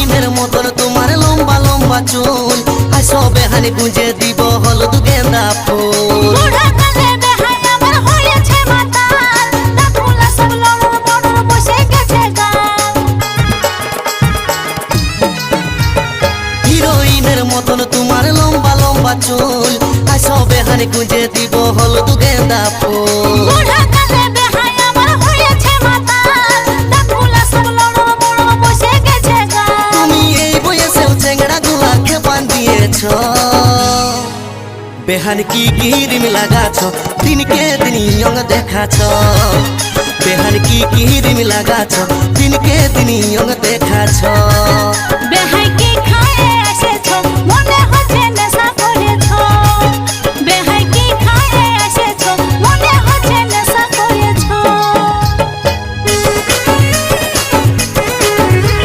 হিরোইনের মতন তোমার লম্বা লম্বা চুল, আর সবে হানি গুঁজে দিব হলুদ গেন্দা ফুল। হিরোইনের মতন তোমার লম্বা লম্বা চুল, আর সবে হানি গুঁজে দিব হলুদ গেন্দা ফুল। বেহান কি কিরিম লাগাছ দিনকে দিন ইয়ং দেখাছ, বেহান কি কিরিম লাগাছ দিনকে দিন ইয়ং দেখা